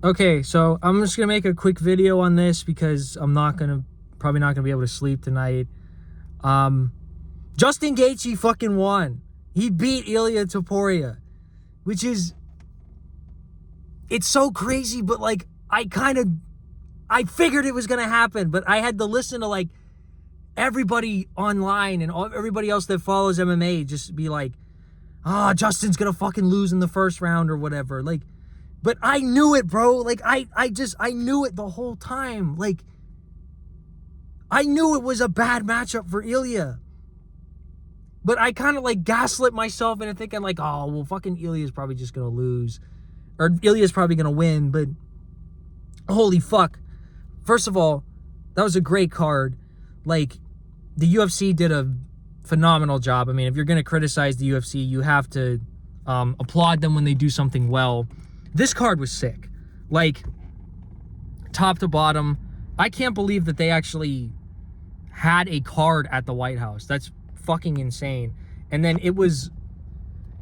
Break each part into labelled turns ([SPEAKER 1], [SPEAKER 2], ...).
[SPEAKER 1] Okay, so I'm just gonna make a quick video on this because I'm probably not gonna be able to sleep tonight. Justin Gaethje fucking won. He beat Ilia Topuria, which is, it's so crazy, but like I figured it was gonna happen, but I had to listen to like everybody online and everybody else that follows MMA just be like, Justin's gonna fucking lose in the first round or whatever. Like, but I knew it, bro. Like, I knew it the whole time. Like, I knew it was a bad matchup for Ilia. But I kind of, like, gaslit myself into thinking, like, oh, well, fucking Ilia's probably just going to lose. Or Ilia's probably going to win. But, holy fuck. First of all, that was a great card. Like, the UFC did a phenomenal job. I mean, if you're going to criticize the UFC, you have to applaud them when they do something well. This card was sick. Like, top to bottom. I can't believe that they actually had a card at the White House. That's fucking insane. And then it was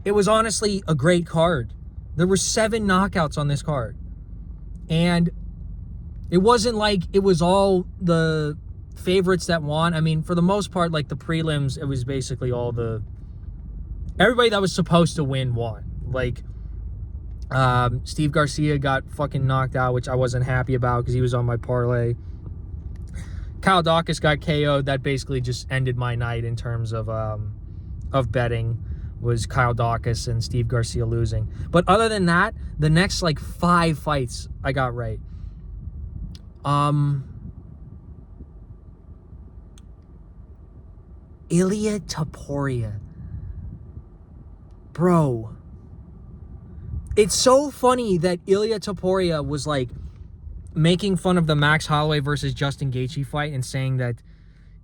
[SPEAKER 1] honestly a great card. There were 7 knockouts on this card. And it wasn't like it was all the favorites that won. I mean, for the most part, like the prelims, it was basically all everybody that was supposed to win won. Like, Steve Garcia got fucking knocked out, which I wasn't happy about because he was on my parlay. Kyle Dawkins got KO'd. That basically just ended my night in terms of betting, was Kyle Dawkins and Steve Garcia losing. But other than that, the next like 5 fights I got right. Ilia Topuria. Bro. It's so funny that Ilia Topuria was like making fun of the Max Holloway versus Justin Gaethje fight and saying that,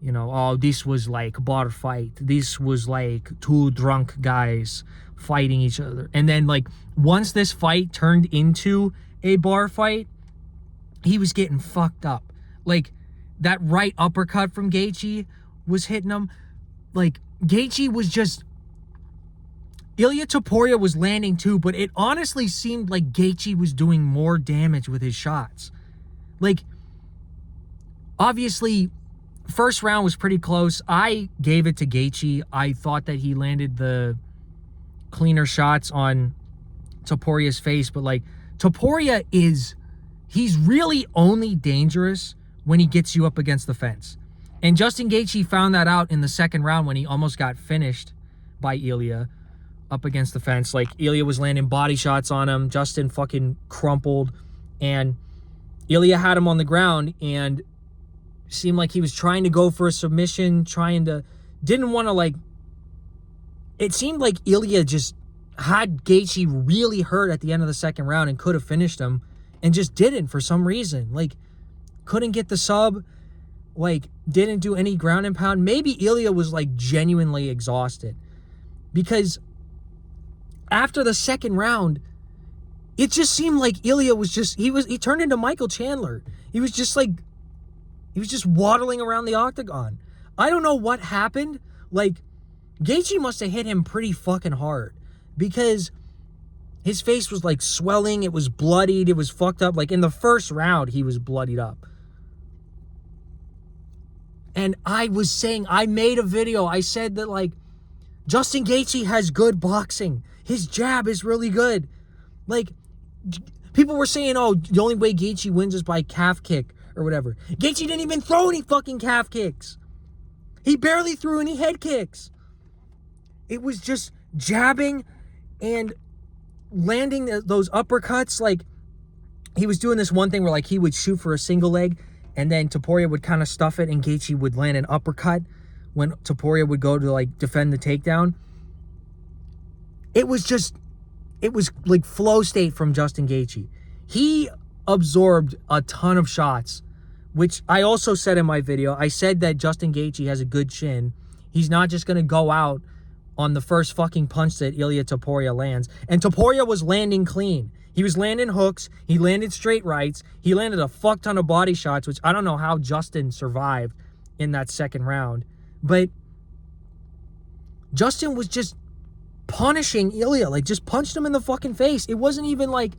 [SPEAKER 1] you know, oh, this was like bar fight. This was like 2 drunk guys fighting each other. And then like once this fight turned into a bar fight, he was getting fucked up. Like that right uppercut from Gaethje was hitting him. Like Gaethje was just, Ilia Topuria was landing too, but it honestly seemed like Gaethje was doing more damage with his shots. Like, obviously, first round was pretty close. I gave it to Gaethje. I thought that he landed the cleaner shots on Topuria's face, but like, Topuria he's really only dangerous when he gets you up against the fence. And Justin Gaethje found that out in the second round when he almost got finished by Ilia up against the fence. Like, Ilia was landing body shots on him. Justin fucking crumpled. And Ilia had him on the ground and seemed like he was trying to go for a submission, didn't want to, like, it seemed like Ilia just had Gaethje really hurt at the end of the second round and could have finished him and just didn't for some reason. Like, couldn't get the sub, like, didn't do any ground and pound. Maybe Ilia was, like, genuinely exhausted because after the second round, it just seemed like Ilia was just, he turned into Michael Chandler. He was just waddling around the octagon. I don't know what happened. Like, Gaethje must have hit him pretty fucking hard because his face was like swelling. It was bloodied. It was fucked up. Like in the first round, he was bloodied up. And I made a video. I said that like, Justin Gaethje has good boxing. His jab is really good. Like, people were saying, oh, the only way Gaethje wins is by calf kick or whatever. Gaethje didn't even throw any fucking calf kicks. He barely threw any head kicks. It was just jabbing and landing those uppercuts. Like, he was doing this one thing where, like, he would shoot for a single leg, and then Topuria would kind of stuff it, and Gaethje would land an uppercut when Topuria would go to, like, defend the takedown. It was like flow state from Justin Gaethje. He absorbed a ton of shots, which I also said in my video. I said that Justin Gaethje has a good chin. He's not just going to go out on the first fucking punch that Ilia Topuria lands. And Topuria was landing clean. He was landing hooks. He landed straight rights. He landed a fuck ton of body shots, which I don't know how Justin survived in that second round. But Justin was just punishing Ilia, like just punched him in the fucking face. It wasn't even like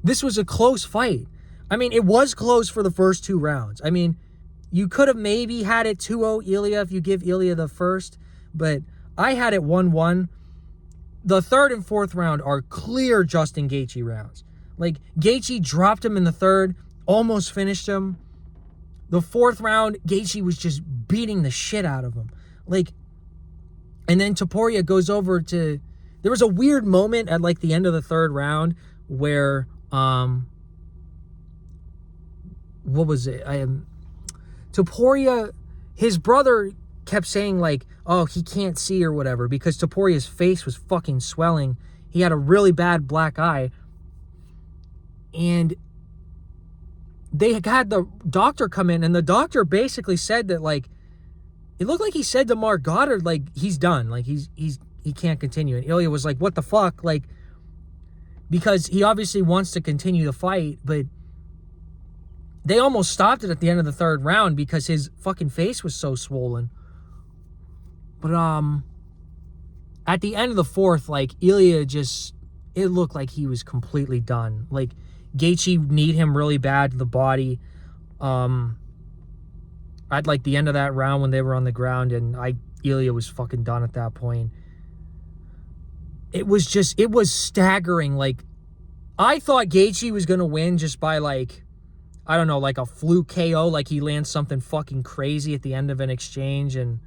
[SPEAKER 1] this was a close fight. I mean, it was close for the first 2 rounds. I mean, you could have maybe had it 2-0 Ilia if you give Ilia the first, but I had it 1-1. The third and fourth round are clear Justin Gaethje rounds. Like, Gaethje dropped him in the third, almost finished him. The fourth round, Gaethje was just beating the shit out of him. Like, and then Topuria goes over to... There was a weird moment at, like, the end of the third round where, what was it? Topuria, his brother kept saying, like, oh, he can't see or whatever, because Topuria's face was fucking swelling. He had a really bad black eye. And they had the doctor come in, and the doctor basically said that, like, it looked like he said to Mark Goddard, like, he's done. Like, he can't continue. And Ilia was like, what the fuck? Like, because he obviously wants to continue the fight, but they almost stopped it at the end of the third round because his fucking face was so swollen. But, at the end of the fourth, like, Ilia just, it looked like he was completely done. Like, Gaethje kneed him really bad to the body. At, like, the end of that round when they were on the ground, and Ilia was fucking done at that point. It was staggering. Like, I thought Gaethje was going to win just by, like, I don't know, like a fluke KO, like he lands something fucking crazy at the end of an exchange and,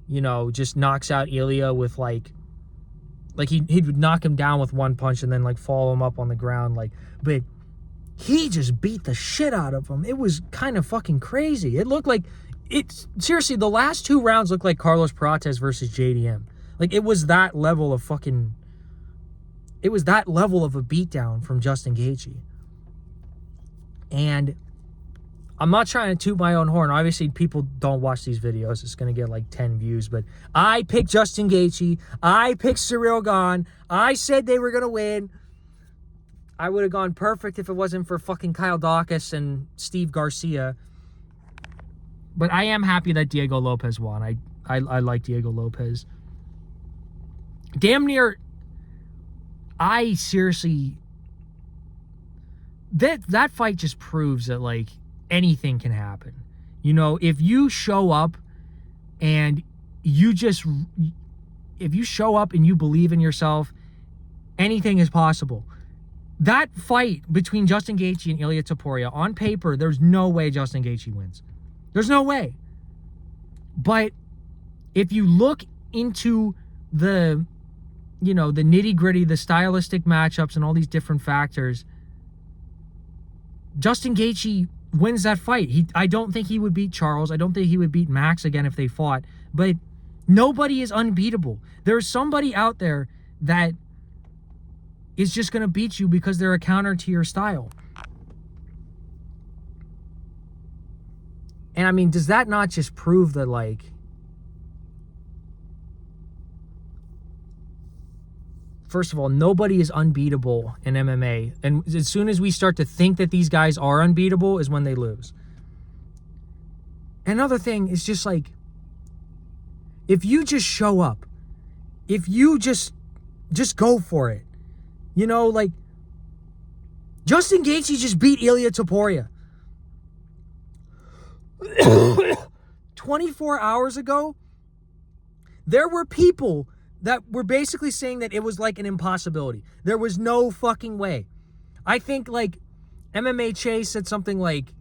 [SPEAKER 1] you know, just knocks out Ilia with, like he would knock him down with one punch and then, like, follow him up on the ground. Like, but he just beat the shit out of him. It was kind of fucking crazy. It looked like, seriously, the last 2 rounds looked like Carlos Prates versus JDM. Like, it was that level of fucking, it was that level of a beatdown from Justin Gaethje. And I'm not trying to toot my own horn. Obviously, people don't watch these videos. It's going to get like 10 views. But I picked Justin Gaethje. I picked Ciryl Gane. I said they were going to win. I would have gone perfect if it wasn't for fucking Kyle Dawkins and Steve Garcia. But I am happy that Diego Lopez won. I like Diego Lopez. Damn near, I seriously... That fight just proves that, like, anything can happen. You know, if you show up and you believe in yourself, anything is possible. That fight between Justin Gaethje and Ilia Topuria, on paper, there's no way Justin Gaethje wins. There's no way. But if you look into the, you know, the nitty-gritty, the stylistic matchups and all these different factors, Justin Gaethje wins that fight. I don't think he would beat Charles. I don't think he would beat Max again if they fought. But nobody is unbeatable. There's somebody out there that is just going to beat you because they're a counter to your style. And, I mean, does that not just prove that, like, first of all, nobody is unbeatable in MMA. And as soon as we start to think that these guys are unbeatable is when they lose. Another thing is just, like, if you just show up, if you just go for it, you know, like, Justin Gaethje just beat Ilia Topuria. 24 hours ago, there were people that were basically saying that it was like an impossibility. There was no fucking way. I think, like, MMA Chase said something like,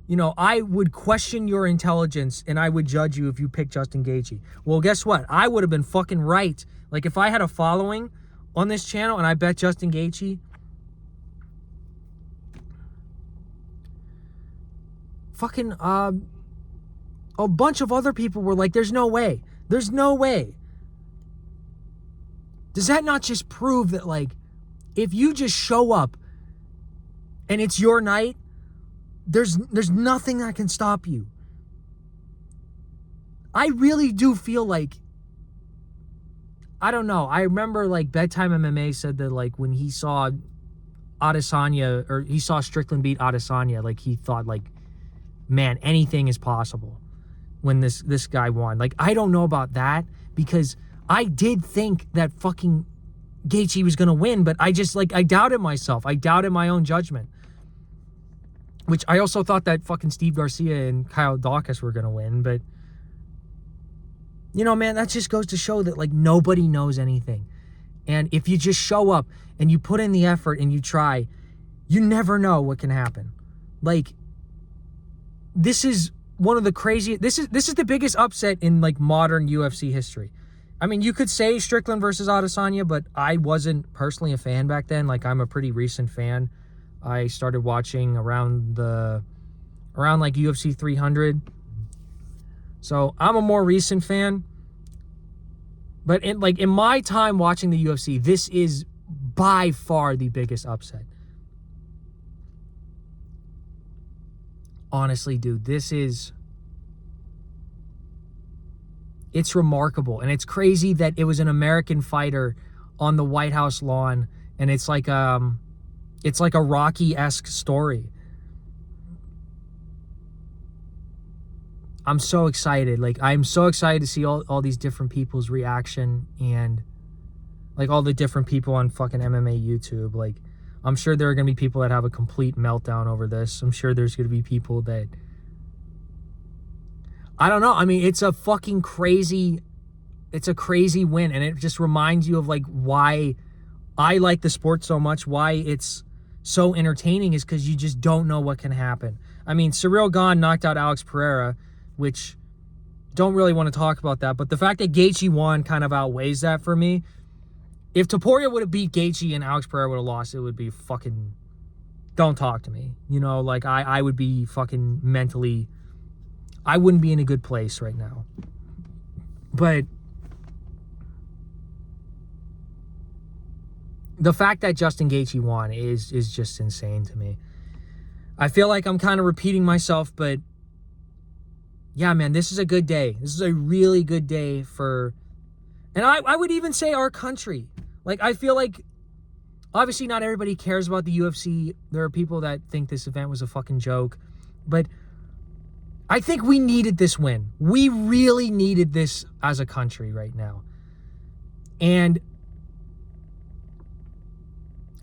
[SPEAKER 1] you know, I would question your intelligence and I would judge you if you picked Justin Gaethje. Well, guess what? I would have been fucking right. Like, if I had a following on this channel and I bet Justin Gaethje, fucking, a bunch of other people were like, there's no way. There's no way. Does that not just prove that, like, if you just show up and it's your night, there's nothing that can stop you? I really do feel like, I don't know. I remember, like, Bedtime MMA said that, like, when he saw Adesanya, or he saw Strickland beat Adesanya, like, he thought, like, man, anything is possible when this guy won. Like, I don't know about that, because I did think that fucking Gaethje was going to win, but I just, like, I doubted myself. I doubted my own judgment. Which I also thought that fucking Steve Garcia and Kyle Dawkins were going to win, but you know, man, that just goes to show that, like, nobody knows anything. And if you just show up and you put in the effort and you try, you never know what can happen. Like, this is one of the craziest, this is the biggest upset in, like, modern UFC history. I mean, you could say Strickland versus Adesanya, but I wasn't personally a fan back then. Like, I'm a pretty recent fan. I started watching around like UFC 300. So I'm a more recent fan. But in my time watching the UFC, this is by far the biggest upset. Honestly, dude, it's remarkable. And it's crazy that it was an American fighter on the White House lawn, and it's like a Rocky-esque story. I'm so excited. Like, I'm so excited to see all these different people's reaction, and like all the different people on fucking MMA YouTube. Like, I'm sure there are going to be people that have a complete meltdown over this. I'm sure there's going to be people that, I don't know. I mean, it's a crazy win, and it just reminds you of, like, why I like the sport so much, why it's so entertaining, is because you just don't know what can happen. I mean, Ciryl Gane knocked out Alex Pereira, which, don't really want to talk about that, but the fact that Gaethje won kind of outweighs that for me. If Topuria would have beat Gaethje and Alex Pereira would have lost, it would be fucking, don't talk to me. You know, like, I would be fucking mentally, I wouldn't be in a good place right now. But the fact that Justin Gaethje won is just insane to me. I feel like I'm kind of repeating myself, but yeah, man, this is a good day. This is a really good day for, and I would even say our country. Like, I feel like, obviously not everybody cares about the UFC. There are people that think this event was a fucking joke. But I think we needed this win. We really needed this as a country right now. And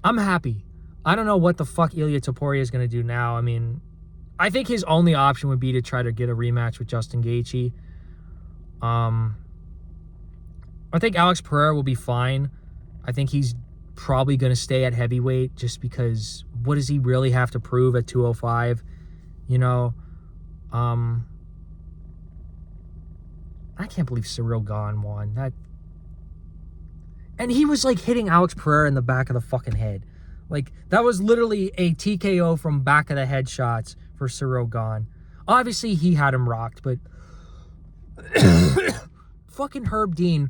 [SPEAKER 1] I'm happy. I don't know what the fuck Ilia Topuria is going to do now. I mean, I think his only option would be to try to get a rematch with Justin Gaethje. I think Alex Pereira will be fine. I think he's probably going to stay at heavyweight just because what does he really have to prove at 205? You know, I can't believe Ciryl Gane won. And he was, like, hitting Alex Pereira in the back of the fucking head. Like, that was literally a TKO from back of the head shots for Ciryl Gane. Obviously, he had him rocked, but fucking Herb Dean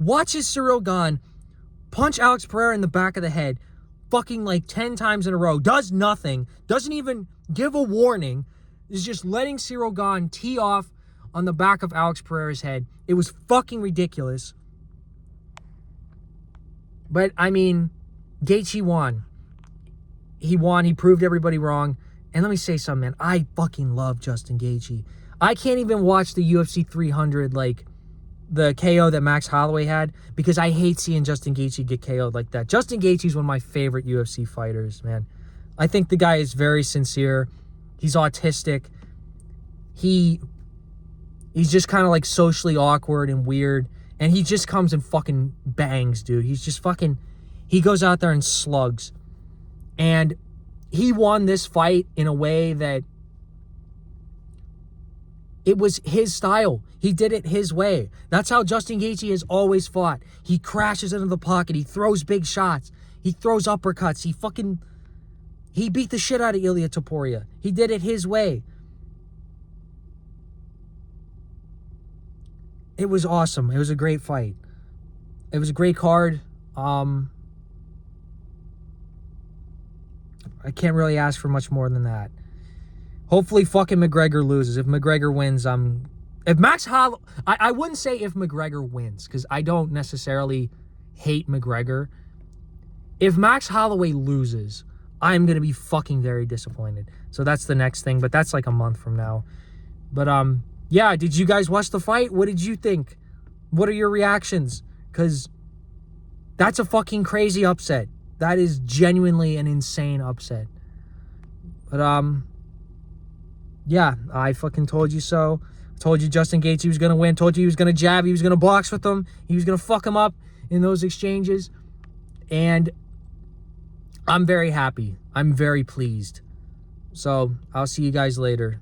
[SPEAKER 1] watches Ciryl Gane punch Alex Pereira in the back of the head fucking like 10 times in a row, does nothing, doesn't even give a warning, is just letting Ciryl Gane tee off on the back of Alex Pereira's head. It was fucking ridiculous. But, I mean, Gaethje won. He won. He proved everybody wrong. And let me say something, man. I fucking love Justin Gaethje. I can't even watch the UFC 300, like, the KO that Max Holloway had, because I hate seeing Justin Gaethje get KO'd like that. Justin Gaethje is one of my favorite UFC fighters, man. I think the guy is very sincere. He's autistic. He's just kind of, like, socially awkward and weird. And he just comes and fucking bangs, dude. He's just fucking, he goes out there and slugs. And he won this fight in a way that it was his style. He did it his way. That's how Justin Gaethje has always fought. He crashes into the pocket. He throws big shots. He throws uppercuts. He beat the shit out of Ilia Topuria. He did it his way. It was awesome. It was a great fight. It was a great card. I can't really ask for much more than that. Hopefully fucking McGregor loses. If McGregor wins, if Max Holloway, I wouldn't say if McGregor wins, because I don't necessarily hate McGregor. If Max Holloway loses, I'm going to be fucking very disappointed. So that's the next thing, but that's like a month from now. But, yeah, did you guys watch the fight? What did you think? What are your reactions? Because That's a fucking crazy upset. That is genuinely an insane upset. But, yeah, I fucking told you so. I told you Justin Gaethje was going to win. Told you he was going to jab. He was going to box with him. He was going to fuck him up in those exchanges. And I'm very happy. I'm very pleased. So, I'll see you guys later.